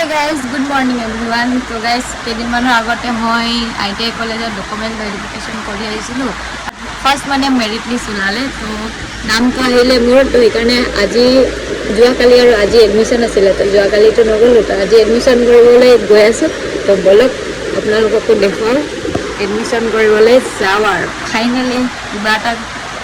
guys, good morning everyone. So guys, কেইদিনমানৰ আগতে মই ITI কলেজৰ ডকুমেণ্ট ভেৰিফিকেশ্যন কৰি আহিছিলোঁ। ফাৰ্ষ্ট মানে মেৰিট লিষ্ট ওলালে, তো নামটো আহিলে মোৰ, তো সেইকাৰণে যোৱাকালি আৰু আজি এডমিশ্যন আছিলে, তো যোৱাকালিতো নগ'লোঁ, তো আজি এডমিশ্যন কৰিবলৈ গৈ আছোঁ। তো বলক আপোনালোককো দেখুৱাওঁ, এডমিশ্যন কৰিবলৈ যাওঁ আৰু ফাইনেলি কিবা এটা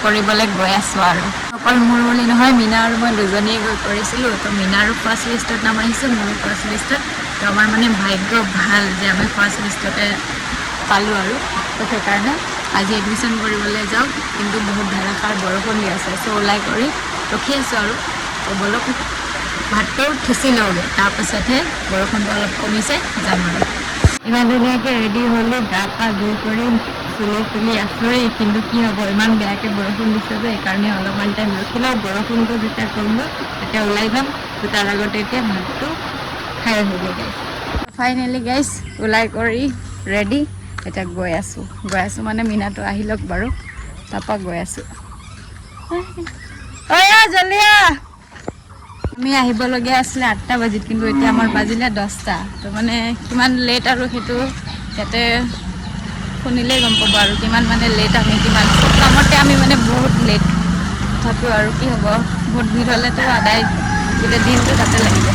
কৰিবলৈ গৈ আছোঁ আৰু অকল মোৰ বুলি নহয়, মীনা আৰু মই দুজনীয়ে গৈ কৰিছিলোঁ। তো মীনাৰো ফাৰ্ষ্ট লিষ্টত নাম আহিছে, মোৰো ফাৰ্ষ্ট লিষ্টত। তো আমাৰ মানে ভাগ্য ভাল যে আমি ফাৰ্ষ্ট লিষ্টতে পালোঁ আৰু তো সেইকাৰণে আজি এডমিশ্যন কৰিবলৈ যাওঁ, কিন্তু বহুত ধাৰাসাৰ বৰষুণ দি আছে। চ' ওলাই কৰি ৰখি আছোঁ আৰু তো বলক ভাতটো থুচি লওঁগৈ, তাৰপাছতহে বৰষুণটো অলপ কমিছে যাম আৰু। ইমান ধুনীয়াকৈ ৰেডি হ'লোঁ, গা পা ধুই কৰি ফুলি আছোঁৱেই, কিন্তু কি হ'ব, ইমান বেয়াকৈ বৰষুণ দিছে যে সেইকাৰণে অলপমান টাইম ৰখি লওঁ। বৰষুণটো যেতিয়া কমিব তেতিয়া ওলাই যাম। তো তাৰ আগতে এতিয়া ভাতটো খাই আহিবগৈ গাইছ। ফাইনেলি গাইছ ওলাই কৰি ৰেডি, এতিয়া গৈ আছোঁ মানে মীনাটো আহি লওক বাৰু, তাৰপৰা গৈ আছোঁ। জল্দি আমি আহিবলগীয়া আছিলে 8টা বাজিত, কিন্তু এতিয়া আমাৰ বাজিলে 10টা। তো মানে কিমান লেট আৰু সেইটো ইয়াতে শুনিলেই গম পাব আৰু কিমান মানে লেট, আমি কিমান কামতে আমি মানে বহুত লেট। তথাপিও আৰু কি হ'ব, বহুত ভিৰ হ'লেতো আদায় গোটেই দিনটো তাতে লাগিব।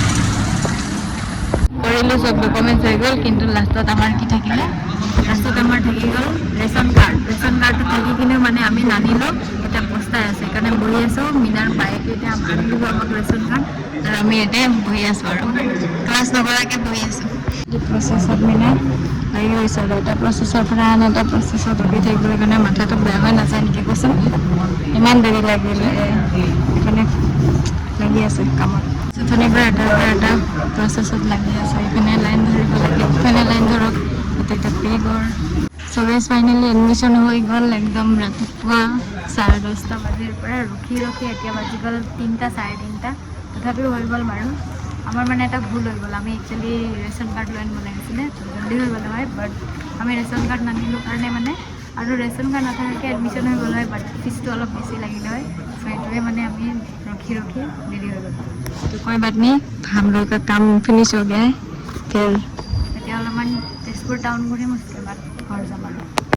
কৰিলোঁ, চব ডকুমেণ্টছ হৈ গ'ল, কিন্তু লাষ্টত আমাৰ কি থাকিলে, থাকি গ'ল ৰেচন কাৰ্ডটো থাকি কিনেও মানে আমি নানিলোঁ। এতিয়া পস্তাই আছে, সেইকাৰণে বহি আছোঁ। মীনাৰ বায়েকে এতিয়া আনি দিব আমাক ৰেচন কাৰ্ড, আৰু আমি এতিয়া বহি আছোঁ আৰু ক্লাছ নকৰাকৈ বহি আছোঁ। প্ৰচেছত মীনা লাগি গৈছে আৰু এটা প্ৰচেছৰ পৰা আন এটা প্ৰচেছত লাগি থাকিবলৈ কাৰণে মাথাটো বেয়া হৈ নাযায় নেকি কৈছোঁ, ইমান দেৰি লাগিলে, সেইকাৰণে লাগি আছে কামত। চুথনিৰ পৰা এটা প্ৰচেছত লাগি আছে, ইপিনে লাইন ধৰিব লাগে, ইপিনে লাইন ধৰক, এতিয়া পেগৰ চবেই ফাইনেলি এডমিশ্যন হৈ গ'ল। একদম ৰাতিপুৱা 10:30 বাজিৰ পৰা ৰখি এতিয়া বাজি গ'ল 3টা 3:30, তথাপিও হৈ গ'ল বাৰু। আমাৰ মানে এটা ভুল হৈ গ'ল, আমি একচুৱেলি ৰেচন কাৰ্ড লৈ আনিব লাগিছিলে, জল্দি হৈ গ'ল হয়, বাট আমি ৰেচন কাৰ্ড নানিলোঁ কাৰণে মানে, আৰু ৰেচন কাৰ্ড নাথাকাকৈ এডমিশ্যন হৈ গ'ল হয়, বাট ফিজটো অলপ বেছি লাগিলে হয়। চ' সেইটোৱে মানে আমি ৰখি দেৰি হৈ গ'ল। তো कोई बात नहीं, हम लोग का काम फिनिश हो गया है। फिर এতিয়া অলপমান তেজপুৰ টাউন ঘূৰিম, उसके बाद ঘৰ যাম আৰু।